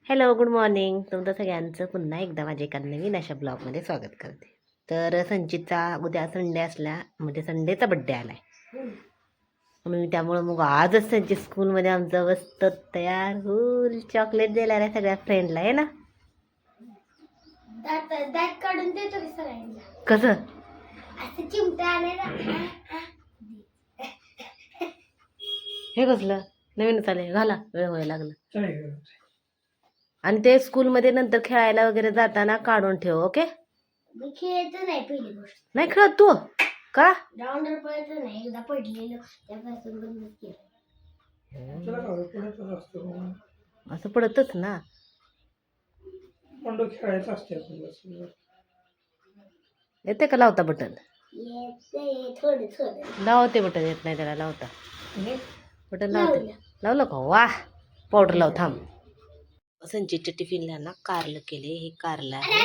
Hello, good morning. तुमचं सगळ्यांचं पुन्हा एकदा माझ्या एका नवीन अशा ब्लॉगमध्ये स्वागत करते. तर संचितचा उद्या संडे असला म्हणजे संडेचा बड्डे आलाय म्हणून त्यामुळं मग आजच संचित स्कूलमध्ये आमचं मस्त तयार होईल चॉकलेट देणार आहे सगळ्या फ्रेंडला, आहे ना? दात काढून देतो की सगळ्यांना. कसं असं चिमटा आणायला. हे कसलं नवीन चालेल घाला, वेळ व्हायला लागलं. आणि ते स्कूलमध्ये नंतर खेळायला वगैरे जाताना काढून ठेव, ओके? मी खेळत नाही पहिली गोष्ट. नाही खेळत तू का? राऊंडर पळत नाही, एकदा पडलेलो त्यापासून बंद केलं. असं पडतच ना. खेळायचं असते. येते का लावता बटन? येते थोडं थोडं. लावते बटन, येत नाही त्याला लावता बटन. लावते. लावलं. लावलं का? वाह, पावडर लाव. थांब. संचितच्या टिफिनला ना कारलं केले. हे कारलं आहे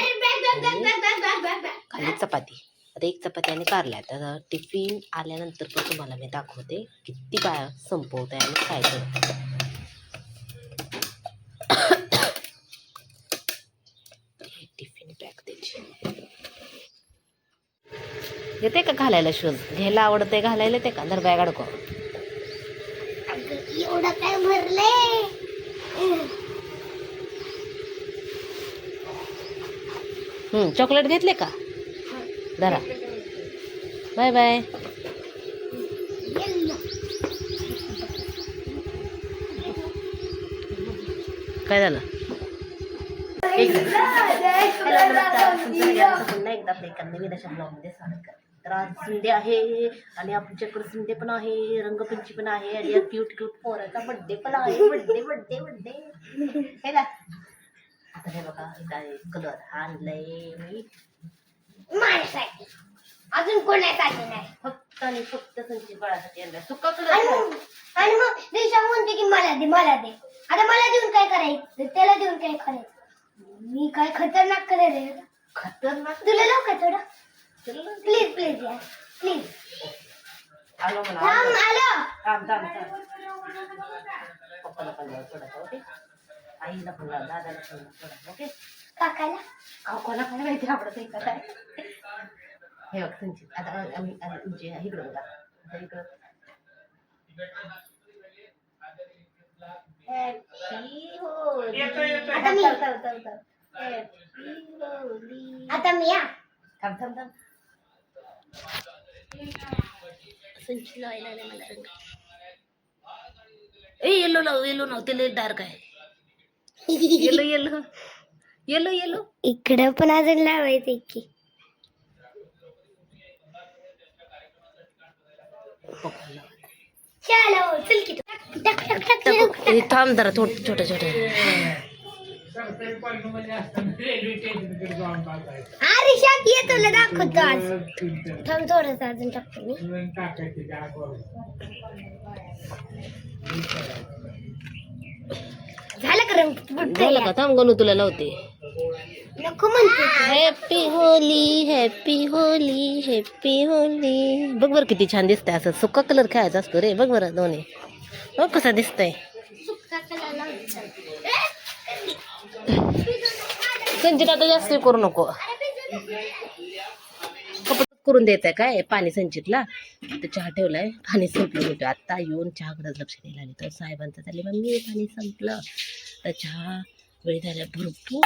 खाली चपाती. आता एक चपाती आणि कारलं आहे. तर टिफिन आल्यानंतर पण तुम्हाला मी दाखवते किती काय संपवत आहे आणि खायचं. टिफिन पॅक द्यायची. येते का घालायला? शूज घ्यायला आवडते घालायला? ते का धर बॅग अडकव. एवढं काय भरले? चॉकलेट घेतले का? धरा. Bye bye. काय झालं? पुन्हा एकदा आपल्या एका नवीन अशा ब्लॉगमध्ये स्वागत करते. तर आज संडे आहे आणि आमच्याकडे संडे पण आहे, रंगपंचमी पण आहे आणि या क्यूट क्यूट पोराचा बड्डे पण आहे. बड्डे बड्डे बड्डे हे ना. आता हे बघा, इथं कलर आणलंय मी माझ्यासाठी. अजून कोणासाठी नाही. फक्त आणि फक्त संचित बाळासाठी आणलाय सुका आणि कलर. मग दिशा म्हणते की मला दे मला दे. आता मला देऊन काय करायचं? त्याला देऊन काय करायचं? मी काय खतरनाक करायचं? खतरनाक. तुला लावू का थोडं? प्लीज प्लीज यार प्लीज. आलो म्हणा. थांब आलो. थांब थांब थांब. पप्पाला पण लाव थोडासा, ओके? आईला पण लाव, दादाला पण लाव थोडासा, ओके? काकाला काकाला काय माहिती आवडत आहे का काय? हे बघ संचित, आता आम्ही तुमची इकडं बघा. आता इकडं हॅपी होली. आता मी. Happy Holy. आता मी या. थांब थांब थांब. संचित लावायला नाही मला रंग. येलो लाव, येलो लाव. ते लय डार्क आहे. Yellow yellow yellow yellow. इकडं पण अजून लावायचं की. चलो चल की. टक टक टक टक. थांब जरा छोटे छोटे. अरे शाक ये तुला दाखवतो आज. थांब थोडंसं अजून टाकतो मी. झालं का रंग? झालं का? थांब गणू तुला लावते. नको म्हणते. Happy Holy happy Holy happy Holy. बघ बरं किती छान दिसतंय. असं सुका कलर खेळायचा असतो रे. बघ बरं दोन्ही. बघ कसा दिसतंय. सुक्का कलर लावतो. संचित आता जास्त करू नको. कपडे करून द्यायचंय काय पाणी संचितला. तर चहा ठेवलाय, पाणी संपलं होतं. आता येऊन चहाकडेच लक्ष द्यायला लागले. तर साहेबांचं झाले मम्मी पाणी संपलं. तर चहा वेळ झाल्या भरपूर.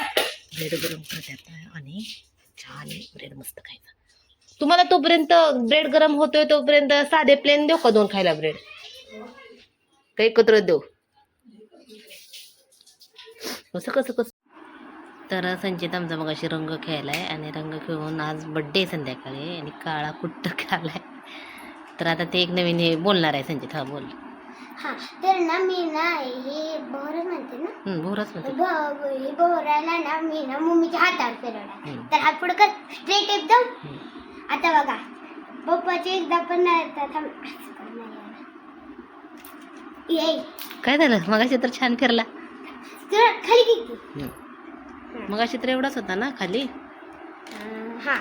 ब्रेड गरम करतात आणि चहा आणि ब्रेड मस्त खायचा. तुम्हाला तोपर्यंत ब्रेड गरम होतोय तोपर्यंत साधे प्लेन देऊ का 2 खायला ब्रेड? काही एकत्र देऊ? कसं कसं कसं. तर संचित आमचा मग अशी रंग खेळलाय आणि रंग खेळून आज बड्डे संध्याकाळी आणि काळा कुट्ट खेळलाय. तर आता ते एक नवीन हे बोलणार आहे संचित. हा बोल. हा तर ना मी ना हे बोर म्हणते ना. बोरच म्हणते. हे बोरायला ना मी ना मम्मीच्या हातावर फिरवला. तर हात पुढे कर स्ट्रेट एकदम. आता बघा पप्पाचे एकदा पण नाही ये. काय झालं? मगाशी तर छान फिरला. खाली किती. मगाशी तर एवढाच होता ना खाली. हा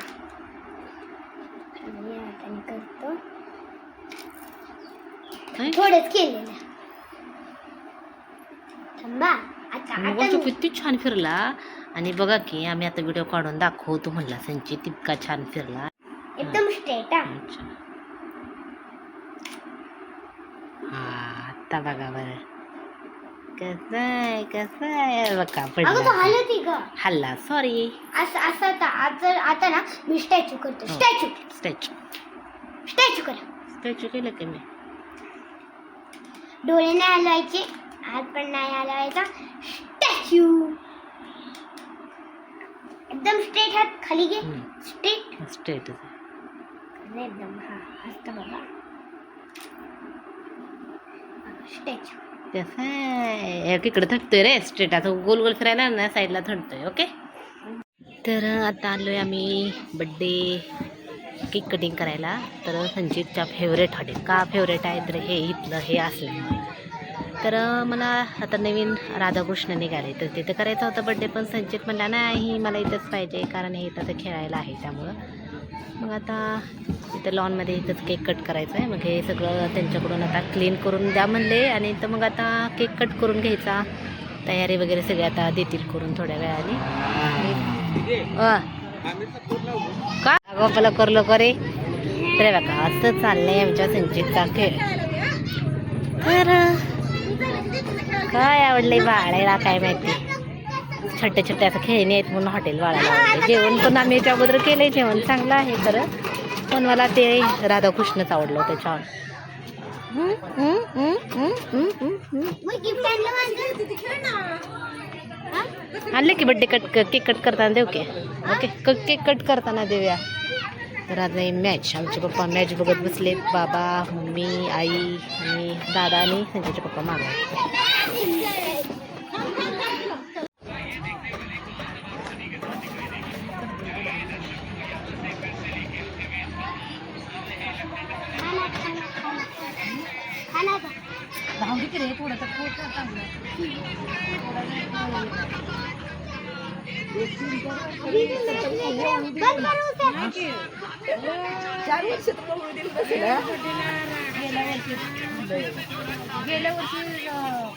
करतो. थोडंच केलेलं. थांबा आता मग तो किती छान फिरला. आणि बघा की आम्ही आता व्हिडिओ काढून दाखवतो म्हणला संचित, इतका छान फिरला. एकदम स्ट्रेट हा. अच्छा. हा आता बघा बरं कसं आहे बघा अगं तो पडला. हलती ग. हल्ला सॉरी. असं असं आता ना मी स्टॅच्यू करतो. हो. स्टॅच्यू करा. स्टॅच्यू केलं की मी. डोळे नाही हलवायचे, हात पण नाही हलवायचा. स्टॅच्यू एकदम स्ट्रेट हात खाली घे. स्ट्रेट एकदम. हा असतं बघा स्टॅच्यू. कसं आहे इकडे थटतोय रे स्ट्रेट. आता गोल गोल फिरायला ना साईडला थटतोय. ओके. तर आता आलोय आम्ही बड्डे केक कटिंग करायला. तर संचितच्या फेवरेट हॉटेल. का फेवरेट आहे तर हे इथलं हे असल्यामुळे. तर मला आता नवीन राधाकृष्ण निघाले तर तिथं करायचं होतं बड्डे, पण संचित म्हणला नाही मला इथंच पाहिजे कारण हे इथं खेळायला आहे त्यामुळं. मग आता इथं लॉनमध्ये इथंच केक कट करायचं आहे. मग हे सगळं त्यांच्याकडून आता क्लीन करून द्या म्हणले. आणि तर मग आता केक कट करून घ्यायचा. तयारी वगैरे सगळे आता देतील करून थोड्या वेळाने. का अगोपाला करलो करे तर बघा असं चाललंय आमच्या संचितचा खेळ. तर काय आवडले बाळायला काय माहिती. छोटे छोटे असं खेळणे आहेत म्हणून हॉटेल वाढायला आवडते. जेवण पण आम्ही याच्या अगोदर केलं आहे. जेवण चांगलं आहे खरं, पण मला ते राधाकृष्णच आवडलं त्याच्यावर. आणले की बड्डे केक कट करताना देऊ की. ओके केक कट करताना देऊया. तर आता मॅच आमचे पप्पा मॅच बघत बसलेत. बाबा मम्मी आई आणि दादा आणि त्यांचे पप्पा मागा.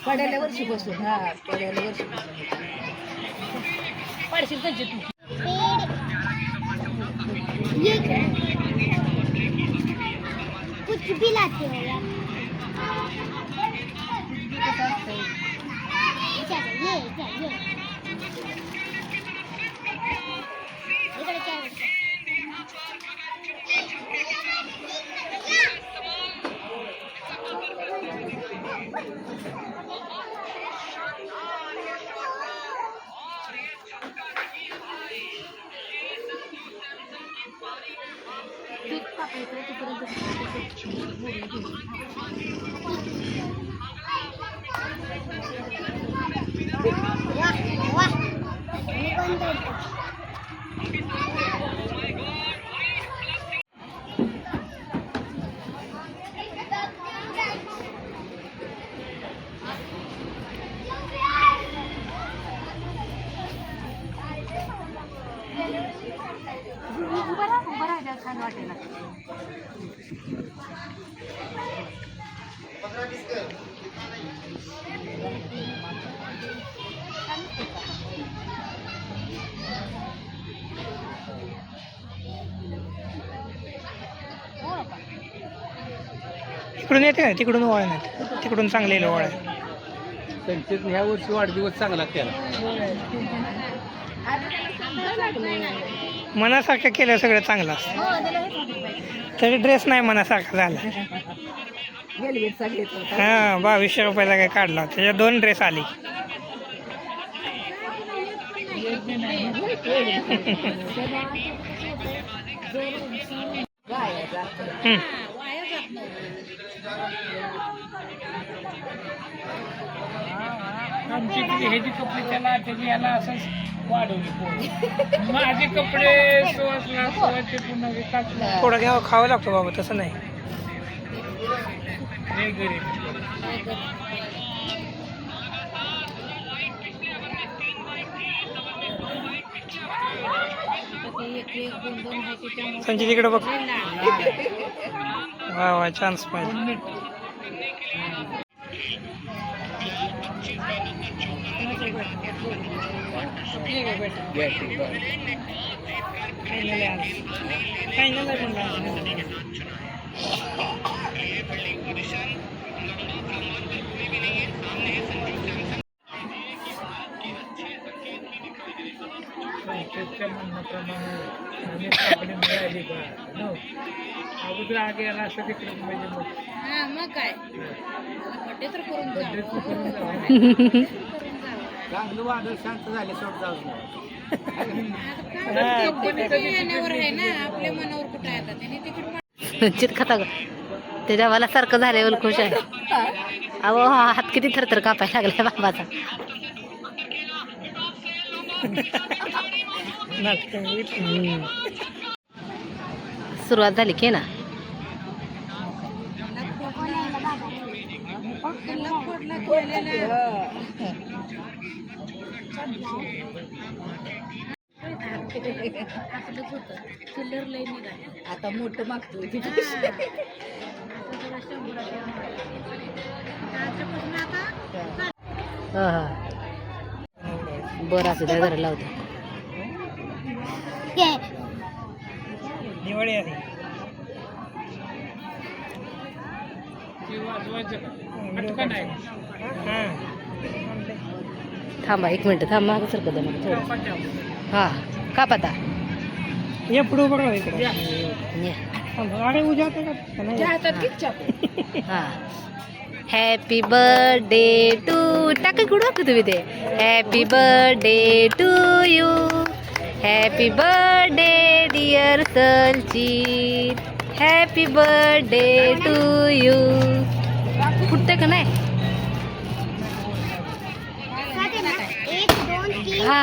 पड्याल्या वर्षी बसून पाडशील कधी तू. कुछ भी लाते हो यार. ये इकडे काय होतं? वाह मी कोण बोलतो. छान वाटेल. इकडून येते ना, तिकडून वळ नाही, तिकडून चांगले वळ आहे. संचित ह्या वर्षी वाढदिवस चांगला केला. मनासारखं केलं सगळं चांगलं असतं. तरी ड्रेस नाही मनासारखा झाला. हां 2200 रुपयाला काय काढला होता, त्याच्या 2 ड्रेस आली. आमची ह्याची कपडे त्याला त्याची याला असंच वाढवली. माझे कपडे सोवाचे पुन्हा विकासला थोडं घ्यावं खावं लागतो बाबा, तसं नाही. संजय तिकडे बघ. वा वा चान्स पाहिजे. बॅटरी बरं. संकेतच्या म्हणण्याप्रमाणे अनेक कापडे मिळाली बा नो अगोदर आगे याला असं तिकडे म्हणजे मग मग काय बड्डे तर करून बड्डे जावं. करून जावं. चांगलं वादळ शांत झाले सोड जाऊ मनावर आहे ना आपल्या मनावर कुठं आहे आता त्याने तिकीट चित खाता ग त्याच्या मला सारखं झाल्यावर खुश आहे. अहो हात किती थरथर कापायला लागलाय बाबाचा. सुरुवात झाली की ना. चिल्लर लई निघाली आता मोठं मागतोय बरं असं त्या घराला लावते. दिवाळी आहे. ते वाजवायचं का अटका नाही थांबा 1 मिनिट थांब मागं सरकं दे मला थोडं. हा का पता ये पुढे बघा इकडे. न्या. अरे उद्या का नाही? हातात किती चाप हा हॅपी बर्थडे टू टाका कुठं दाखव तुम्ही ते. Happy birthday to you. Happy birthday dear Saljeet. Happy birthday to you. फुटते का नाही. 1 2 3 हा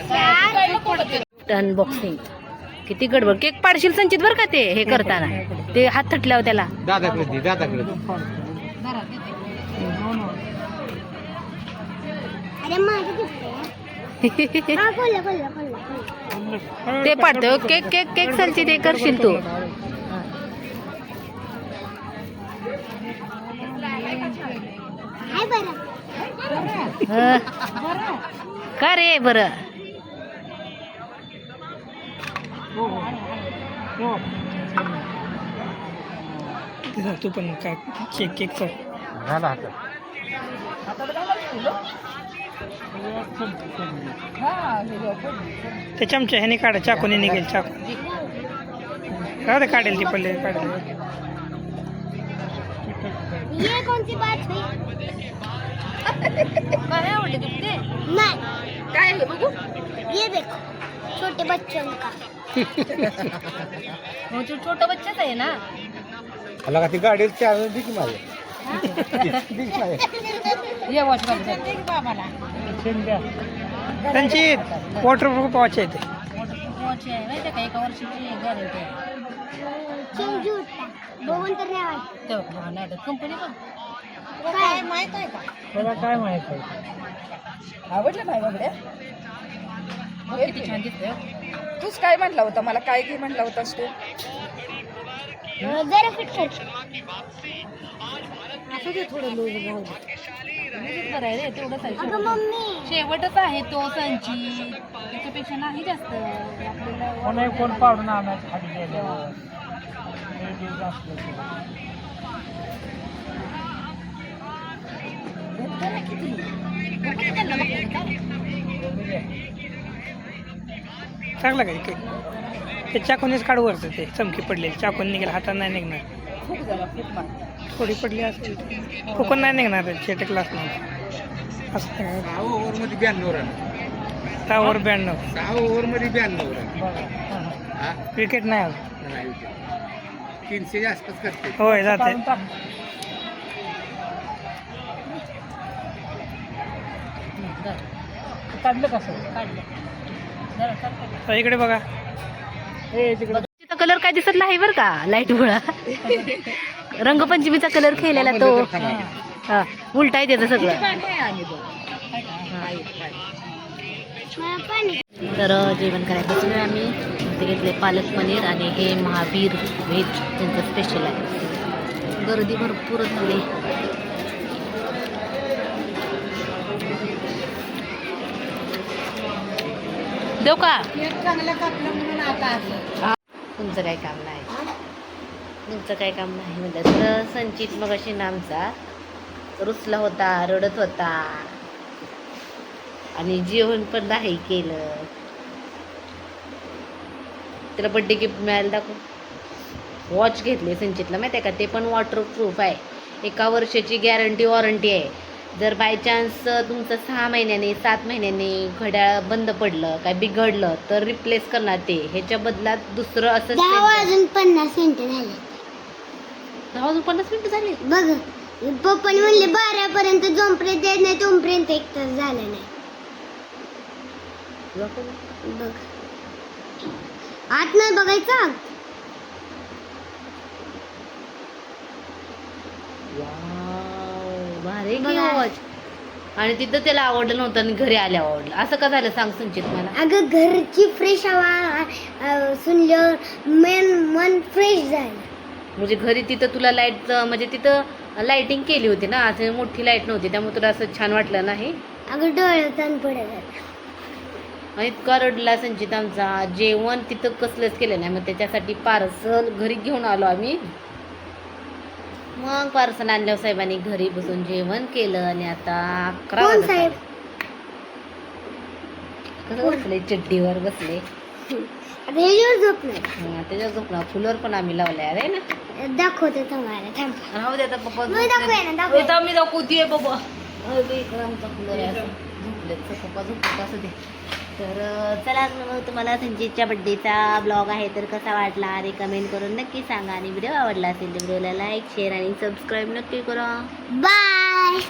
4 अनबॉक्सिंग किती गडबड. केक पाडशील संचित बरं का ते हे करताना ते हात थटल्यावर त्याला. दादाकडे दे दादाकडे अरे माझं दिसतंय हा खोललं खोललं खोललं ते पाडतोय. केक केक केक संचित ते करशील तू. हाय बरं हं. का रे बरं. तू पण काय केक केक कर. झाला हातात ते चमच्या ह्याने काढा चाकूने निघेल चाकू. काय काढेल ती पडले काढेल. ये कौन सी बात हुई आवडले तुझे. नहीं काय आहे बघू ये देखो छोटे बच्चों का छोटं बच्चाच आहे ना. मला का ती गाडी चार्जर दे की माझ्या ये वॉच बाबाला त्यांची वॉटरप्रूफ वॉच आहे ते. वॉच आहे माहिती का 1 वर्षाची गॅरंटी आहे. चिंजू उठता बघून तर नाही वाटत. कंपनी पण काय माहित आहे का मला काय माहित आहे आवडलं नाही बाबड्या किती छान दिसतंय. तूच काय म्हटला होता मला काय घे म्हटला होतास तू जरा फिट कर असं ते थोडं लूज राहू दे. बरं आहे रे तेवढंच आहे. अगं मम्मी शेवटच आहे तो संची त्याच्यापेक्षा नाही जास्त आपल्याला. कोणी कोण पाडून आणायचं खाली गेल्यावर चांगला काय केक. ते चाकूनेच काढू वरचं ते चमकी पडलेली चाकून निघेल हातात नाही निघणार. खूप झाला खूप मार थोडी पडली असेल कोकण नाही निघणार शेटे क्लास नाही असं 6 ओव्हरमध्ये 92 रन 6 ओव्हर 92. 6 ओव्हरमध्ये 92 रन हा विकेट नाही आलं. नाही 300 आसपास करते. होय जाते. काढलं कसं तर इकडे बघा. कलर काय दिसत नाही बरं का लाईट मुळा. रंगपंचमीचा कलर खेळलेला तो हा उलटा आहे त्याचं सगळं. मला पाणी तर जेवण करायचं बसलोय आम्ही. ते घेतले पालक पनीर आणि हे महावीर व्हेज त्यांचं स्पेशल आहे. गर्दी भरपूर असते. देऊ का? केक चांगला कापला म्हणून आता असं. तुमचं काही काम नाही. तुमचं काही काम नाही म्हणलं तर संचित मग अशी नामचा रुसला होता, रडत होता आणि जेवण पण नाही केलं. त्याला बड्डे गिफ्ट मिळालं दाखव. वॉच घेतली संचितला माहिती आहे का? ते पण वॉटरप्रूफ आहे. 1 वर्षाची गॅरंटी वॉरंटी आहे. जर बाय चान्स तुमचं 6 महिन्याने 7 महिन्याने घड्याळ बंद पडलं काय बिघडलं तर रिप्लेस करणार ते. ह्याच्या बदलात दुसरं असं 10 वाजून 50 मिनिटं झाले. 10 वाजून 50 मिनिटं झाली. बघ पप्पाने म्हणले 12 पर्यंत जोपर्यंत येत नाही तोपर्यंत 1 तास झाला नाही. बघ आत नाही बघायचा. भारी बघा. वॉच. आणि तिथं त्याला आवडलं नव्हतं आणि घरी आल्यावर आवडलं. असं का झालं सांग संचित मला. अगं घरची फ्रेश हवा सुनल्यावर मन फ्रेश झालं. म्हणजे घरी तिथं तुला लाईट म्हणजे तिथं लाईटिंग केली होती ना, असं मोठी लाईट नव्हती त्यामुळे तुला असं छान वाटलं नाही. अगं डोळे ताण पडत. आणि इतका रडला संचित आमचा. जेवण तिथं कसलंच केलं नाही. मग त्याच्यासाठी पार्सल घरी घेऊन आलो आम्ही. मग पार्सल आणल्यावर साहेबांनी घरी बसून जेवण केलं आणि आता 11 कोण वाजत साहेब? आले. कसं बसले चड्डीवर बसले. आता ह्याच्यावर झोप नाही. त्याच्यावर झोपणार. फुलर पण आम्ही लावले अरे ना. दाखवते तुम्हाला थांब. राहू दे आता पप्पा. मी दाखवूया ना, दाखवूया. आता मी दाखवतीये बाबा. आमचा फुलर आहे असं झोपलेत. पप्पा झोपत असू दे. तर चला मग तुम्हाला संचितच्या बड्डेचा ब्लॉग आहे तर कसा वाटला आणि कमेंट करून नक्की सांगा. आणि व्हिडिओ आवडला असेल तर व्हिडिओला लाईक शेअर आणि सबस्क्राईब नक्की करा. बाय.